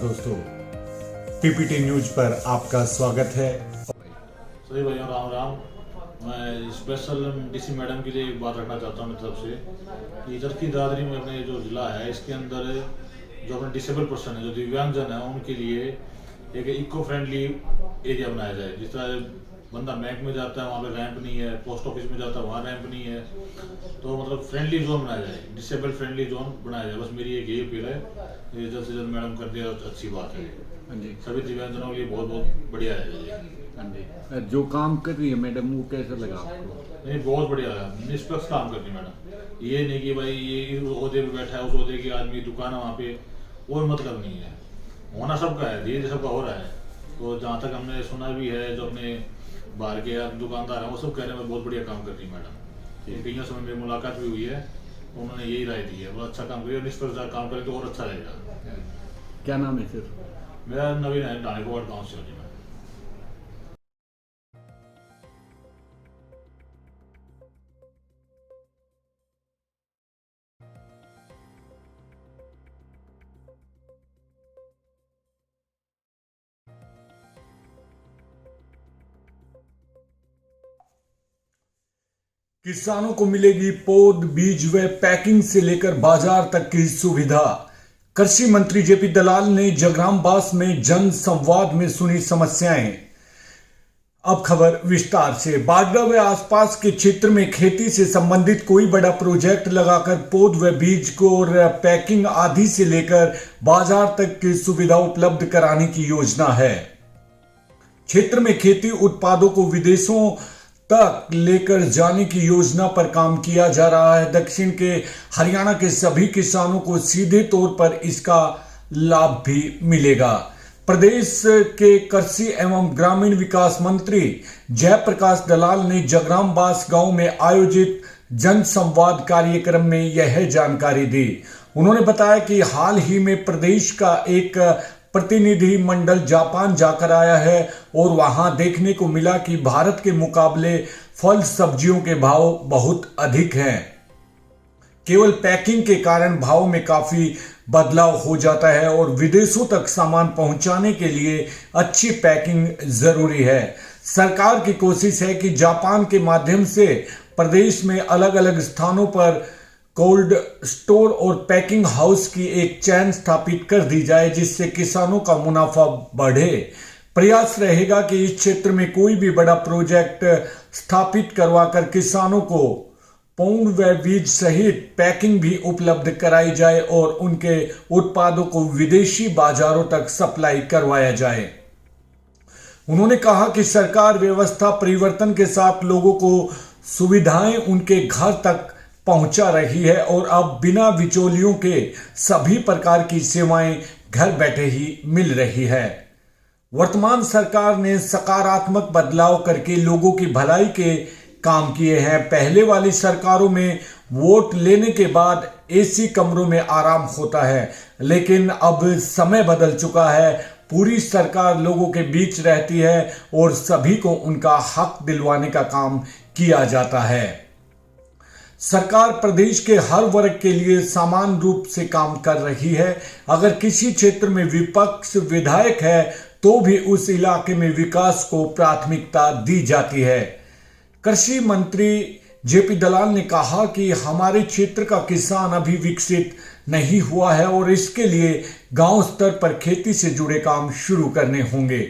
दोस्तों, PPT news पर आपका स्वागत है। सभी भाइयों राम राम। मैं स्पेशल डीसी मैडम के लिए एक बात रखना चाहता हूँ अपनी तरफ से कि चरखी दादरी में अपने जो ज़िला है इसके अंदर जो अपने डिसेबल पर्सन है, जो दिव्यांगजन है, उनके लिए एक इको फ्रेंडली एरिया बनाया जाए। जिस तरह बंदा बैंक में जाता है वहाँ पे रैंप नहीं है, पोस्ट ऑफिस में जाता है वहाँ रैंप नहीं है, तो मतलब फ्रेंडली जोन बनाया जाए, डिसेबल फ्रेंडली जोन बनाया जाए। बस मेरी एक यही अपील है, ये जल्द से जल्द मैडम कर दिया तो अच्छी बात है। हाँ जी, सभी दिव्यांगजनों के लिए बहुत बहुत बढ़िया है ये। हाँ जी। जो काम कर रही है मैडम, वो कैसा लगा आपको? नहीं, बहुत बढ़िया है, निष्पक्ष काम करती मैडम। ये नहीं कि भाई ये इस ओहदे पे बैठा है, उस ओहदे की आदमी दुकान है वहाँ पे, वो मतलब नहीं है। होना सबका है, धीरे सबका हो रहा है। तो जहाँ तक हमने सुना भी है, जो अपने बाहर के दुकानदार हैं वो सब कह रहे हैं बहुत बढ़िया काम कर रही है मैडम। कईयों समय मेरी मुलाकात भी हुई है, तो उन्होंने यही राय दी है, बहुत अच्छा काम करिए, निष्पक्ष काम करें तो और अच्छा रहेगा। क्या नाम है सर? मेरा नवीन है, डानेकोवाड़ गाँव से हूँ। किसानों को मिलेगी पौध, बीज व पैकिंग से लेकर बाजार तक की सुविधा। कृषि मंत्री जेपी दलाल ने जगराम बास में जन संवाद में सुनी समस्याएं। अब खबर विस्तार से। बागड़ा व आसपास के क्षेत्र में खेती से संबंधित कोई बड़ा प्रोजेक्ट लगाकर पौध व बीज को और पैकिंग आदि से लेकर बाजार तक की सुविधा उपलब्ध कराने की योजना है। क्षेत्र में खेती उत्पादों को विदेशों तक लेकर जाने की योजना पर काम किया जा रहा है। दक्षिण के हरियाणा के सभी किसानों को सीधे तौर पर इसका लाभ भी मिलेगा। प्रदेश के कृषि एवं ग्रामीण विकास मंत्री जयप्रकाश दलाल ने जगराम बास गांव में आयोजित जन संवाद कार्यक्रम में यह जानकारी दी। उन्होंने बताया कि हाल ही में प्रदेश का एक प्रतिनिधि मंडल जापान जाकर आया है और वहां देखने को मिला कि भारत के मुकाबले फल सब्जियों के भाव बहुत अधिक हैं। केवल पैकिंग के कारण भाव में काफी बदलाव हो जाता है और विदेशों तक सामान पहुंचाने के लिए अच्छी पैकिंग जरूरी है। सरकार की कोशिश है कि जापान के माध्यम से प्रदेश में अलग अलग स्थानों पर कोल्ड स्टोर और पैकिंग हाउस की एक चेन स्थापित कर दी जाए, जिससे किसानों का मुनाफा बढ़े। प्रयास रहेगा कि इस क्षेत्र में कोई भी बड़ा प्रोजेक्ट स्थापित करवाकर किसानों को पौध व बीज सहित पैकिंग भी उपलब्ध कराई जाए और उनके उत्पादों को विदेशी बाजारों तक सप्लाई करवाया जाए। उन्होंने कहा कि सरकार व्यवस्था परिवर्तन के साथ लोगों को सुविधाएं उनके घर तक पहुंचा रही है और अब बिना बिचौलियों के सभी प्रकार की सेवाएं घर बैठे ही मिल रही है। वर्तमान सरकार ने सकारात्मक बदलाव करके लोगों की भलाई के काम किए हैं। पहले वाली सरकारों में वोट लेने के बाद एसी कमरों में आराम होता है, लेकिन अब समय बदल चुका है। पूरी सरकार लोगों के बीच रहती है और सभी को उनका हक दिलवाने का काम किया जाता है। सरकार प्रदेश के हर वर्ग के लिए समान रूप से काम कर रही है। अगर किसी क्षेत्र में विपक्ष विधायक है तो भी उस इलाके में विकास को प्राथमिकता दी जाती है। कृषि मंत्री जेपी दलाल ने कहा कि हमारे क्षेत्र का किसान अभी विकसित नहीं हुआ है और इसके लिए गांव स्तर पर खेती से जुड़े काम शुरू करने होंगे।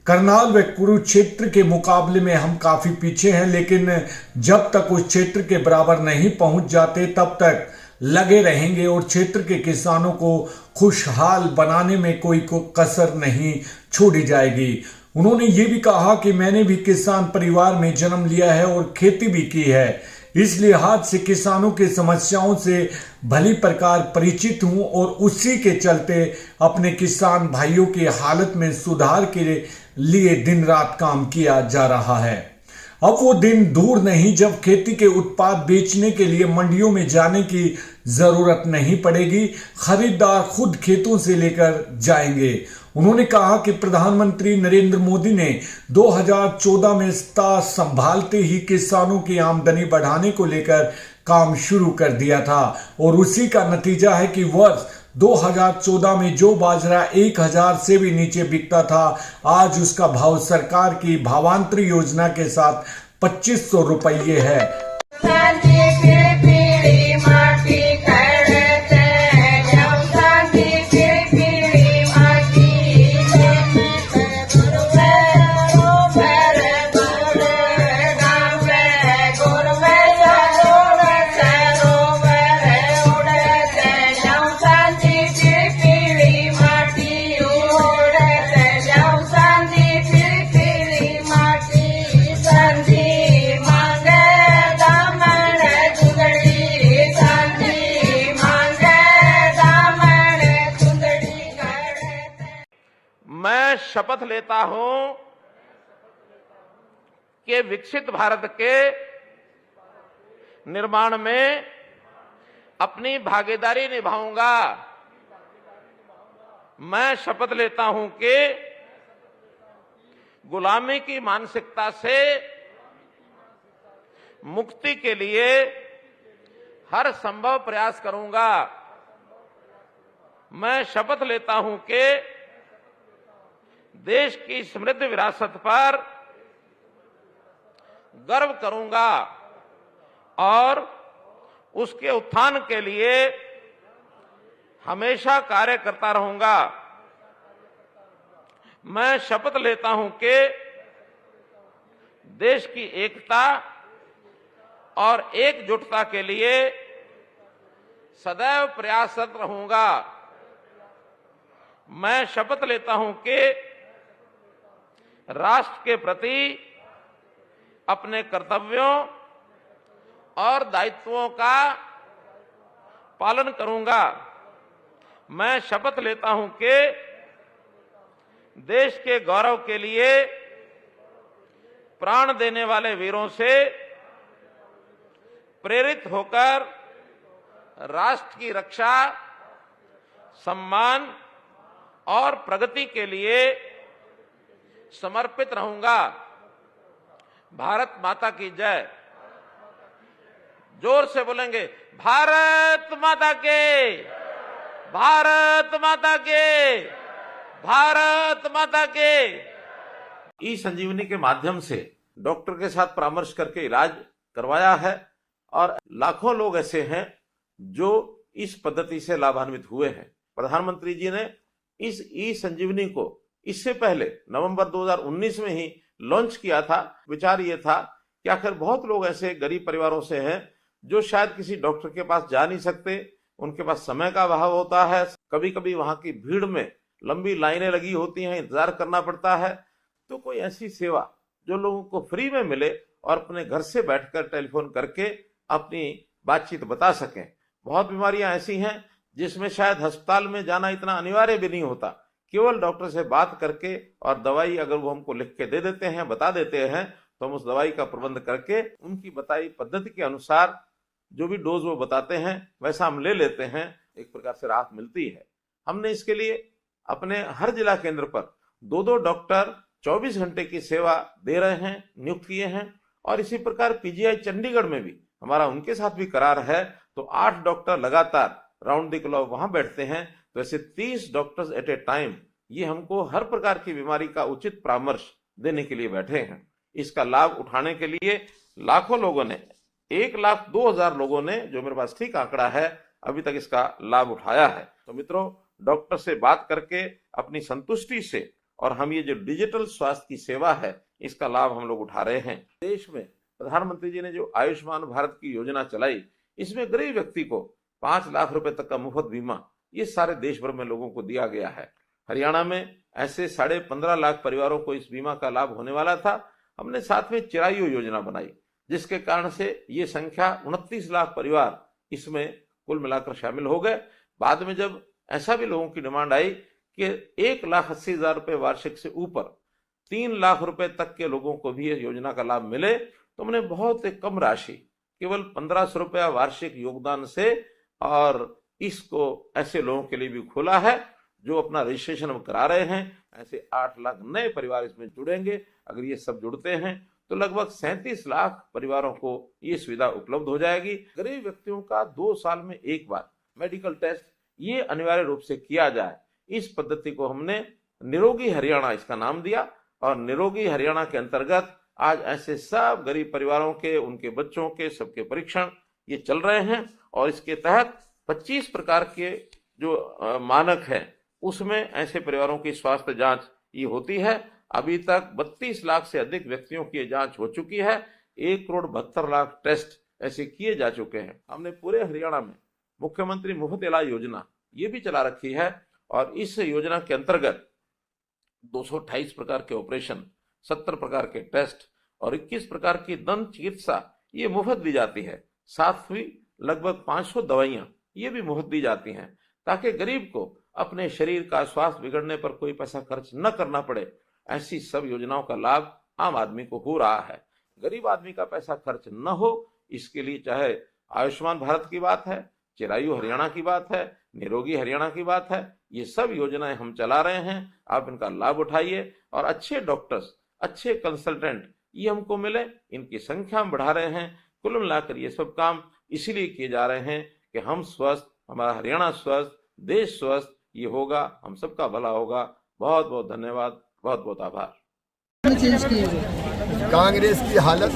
करनाल व कुरुक्षेत्र के मुकाबले में हम काफी पीछे हैं, लेकिन जब तक उस क्षेत्र के बराबर नहीं पहुंच जाते तब तक लगे रहेंगे और क्षेत्र के किसानों को खुशहाल बनाने में कोई कसर नहीं छोड़ी जाएगी। उन्होंने ये भी कहा कि मैंने भी किसान परिवार में जन्म लिया है और खेती भी की है, इसलिए हाथ से किसानों की समस्याओं से भली प्रकार परिचित हूं और उसी के चलते अपने किसान भाइयों की हालत में सुधार के लिए दिन रात काम किया जा रहा है। अब वो दिन दूर नहीं जब खेती के उत्पाद बेचने के लिए मंडियों में जाने की जरूरत नहीं पड़ेगी, खरीदार खुद खेतों से लेकर जाएंगे। उन्होंने कहा कि प्रधानमंत्री नरेंद्र मोदी ने 2014 में सत्ता संभालते ही किसानों की आमदनी बढ़ाने को लेकर काम शुरू कर दिया था और उसी का नतीजा है कि वर्ष 2014 में जो बाजरा 1000 से भी नीचे बिकता था, आज उसका भाव सरकार की भावांतर योजना के साथ 2500 रुपये है। मैं शपथ लेता हूं कि विकसित भारत के निर्माण में अपनी भागीदारी निभाऊंगा। मैं शपथ लेता हूं कि गुलामी की मानसिकता से मुक्ति के लिए हर संभव प्रयास करूंगा। मैं शपथ लेता हूं कि देश की समृद्ध विरासत पर गर्व करूंगा और उसके उत्थान के लिए हमेशा कार्य करता रहूंगा। मैं शपथ लेता हूं कि देश की एकता और एकजुटता के लिए सदैव प्रयासरत रहूंगा। मैं शपथ लेता हूं कि राष्ट्र के प्रति अपने कर्तव्यों और दायित्वों का पालन करूंगा। मैं शपथ लेता हूं कि देश के गौरव के लिए प्राण देने वाले वीरों से प्रेरित होकर राष्ट्र की रक्षा, सम्मान और प्रगति के लिए समर्पित रहूंगा। भारत माता की जय। जोर से बोलेंगे, भारत माता के, भारत माता के, भारत माता के। ई संजीवनी के माध्यम से डॉक्टर के साथ परामर्श करके इलाज करवाया है और लाखों लोग ऐसे हैं जो इस पद्धति से लाभान्वित हुए हैं। प्रधानमंत्री जी ने इस ई संजीवनी को इससे पहले नवंबर 2019 में ही लॉन्च किया था। विचार ये था कि आखिर बहुत लोग ऐसे गरीब परिवारों से हैं जो शायद किसी डॉक्टर के पास जा नहीं सकते, उनके पास समय का अभाव होता है, कभी कभी वहां की भीड़ में लंबी लाइनें लगी होती हैं, इंतजार करना पड़ता है। तो कोई ऐसी सेवा जो लोगों को फ्री में मिले और अपने घर से बैठकर टेलीफोन करके अपनी बातचीत बता सकें। बहुत बीमारियां ऐसी हैं जिसमें शायद अस्पताल में जाना इतना अनिवार्य भी नहीं होता, केवल डॉक्टर से बात करके और दवाई अगर वो हमको लिख के दे देते हैं, बता देते हैं, तो हम उस दवाई का प्रबंध करके उनकी बताई पद्धति के अनुसार जो भी डोज वो बताते हैं वैसा हम ले लेते हैं। एक प्रकार से राहत मिलती है। हमने इसके लिए अपने हर जिला केंद्र पर 2-2 डॉक्टर 24 घंटे की सेवा दे रहे हैं, नियुक्त किए हैं। और इसी प्रकार पीजीआई चंडीगढ़ में भी हमारा उनके साथ भी करार है, तो 8 डॉक्टर लगातार राउंड द क्लॉक वहां बैठते हैं। तो ऐसे 30 डॉक्टर्स एट ए टाइम ये हमको हर प्रकार की बीमारी का उचित परामर्श देने के लिए बैठे हैं। इसका लाभ उठाने के लिए लाखों लोगों ने, 1,02,000 लोगों ने, जो मेरे पास ठीक आंकड़ा है, अभी तक इसका लाभ उठाया है। तो मित्रों, डॉक्टर से बात करके अपनी संतुष्टि से और हम ये जो डिजिटल स्वास्थ्य की सेवा है इसका लाभ हम लोग उठा रहे हैं। देश में प्रधानमंत्री जी ने जो आयुष्मान भारत की योजना चलाई, इसमें गरीब व्यक्ति को 5 लाख रुपए तक का मुफ्त बीमा ये सारे देश भर में लोगों को दिया गया है। हरियाणा में ऐसे 15.5 लाख परिवारों को इस बीमा का लाभ होने वाला था। हमने साथ में चिरायु योजना बनाई, जिसके कारण से ये संख्या 29 लाख परिवार इसमें कुल मिलाकर शामिल हो गए। बाद में जब ऐसा भी लोगों की डिमांड आई कि 1,80,000 रुपए वार्षिक से ऊपर 3 लाख रुपए तक के लोगों को भी इस योजना का लाभ मिले, तो हमने बहुत कम राशि, केवल 1,500 रुपया वार्षिक योगदान से, और इसको ऐसे लोगों के लिए भी खोला है जो अपना रजिस्ट्रेशन हम करा रहे हैं। ऐसे 8 लाख नए परिवार इसमें जुड़ेंगे। अगर ये सब जुड़ते हैं तो लगभग 37 लाख परिवारों को ये सुविधा उपलब्ध हो जाएगी। गरीब व्यक्तियों का 2 साल में एक बार मेडिकल टेस्ट ये अनिवार्य रूप से किया जाए। इस पद्धति को हमने निरोगी हरियाणा इसका नाम दिया और निरोगी हरियाणा के अंतर्गत आज ऐसे सब गरीब परिवारों के, उनके बच्चों के, सबके परीक्षण ये चल रहे हैं और इसके तहत 25 प्रकार के जो मानक है उसमें ऐसे परिवारों की स्वास्थ्य जांच ये होती है। अभी तक 32 लाख से अधिक व्यक्तियों की जांच हो चुकी है। 1,72,00,000 टेस्ट ऐसे किए जा चुके हैं। हमने पूरे हरियाणा में मुख्यमंत्री मुफ्त इलाज योजना ये भी चला रखी है और इस योजना के अंतर्गत 228 प्रकार के ऑपरेशन, 70 प्रकार के टेस्ट और 21 प्रकार की दंत चिकित्सा ये मुफ्त दी जाती है। साथ ही लगभग 500 दवाइयां ये भी मुफ्त दी जाती हैं ताकि गरीब को अपने शरीर का स्वास्थ्य बिगड़ने पर कोई पैसा खर्च न करना पड़े। ऐसी सब योजनाओं का लाभ आम आदमी को हो रहा है। गरीब आदमी का पैसा खर्च न हो इसके लिए चाहे आयुष्मान भारत की बात है, चिरायु हरियाणा की बात है, निरोगी हरियाणा की बात है, ये सब योजनाएं हम चला रहे हैं। आप इनका लाभ उठाइए और अच्छे डॉक्टर्स, अच्छे कंसल्टेंट ये हमको मिले, इनकी संख्या हम बढ़ा रहे हैं। कुल मिलाकर ये सब काम इसीलिए किए जा रहे हैं कि हम स्वस्थ, हमारा हरियाणा स्वस्थ, देश स्वस्थ ये होगा, हम सबका भला होगा। बहुत बहुत धन्यवाद, बहुत बहुत आभार। कांग्रेस की हालत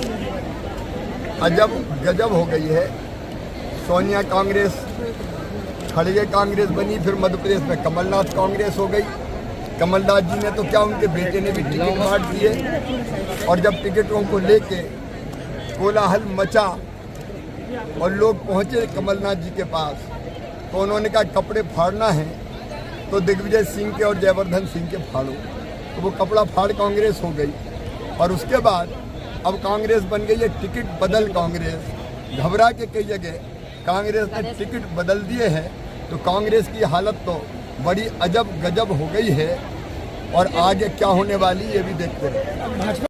अजब गजब हो गई है। सोनिया कांग्रेस, खड़गे कांग्रेस बनी, फिर मध्य प्रदेश में कमलनाथ कांग्रेस हो गई। कमलनाथ जी ने तो क्या, उनके बेटे ने भी टिकट बांट दिए और जब टिकटों को लेके कोलाहल मचा और लोग पहुंचे कमलनाथ जी के पास तो उन्होंने कहा कपड़े फाड़ना है तो दिग्विजय सिंह के और जयवर्धन सिंह के फाड़ो, तो वो कपड़ा फाड़ कांग्रेस हो गई। और उसके बाद अब कांग्रेस बन गई है टिकट बदल कांग्रेस। घबरा के कई जगह कांग्रेस ने टिकट बदल दिए हैं, तो कांग्रेस की हालत तो बड़ी अजब गजब हो गई है और आगे क्या होने वाली ये भी देखते हैं।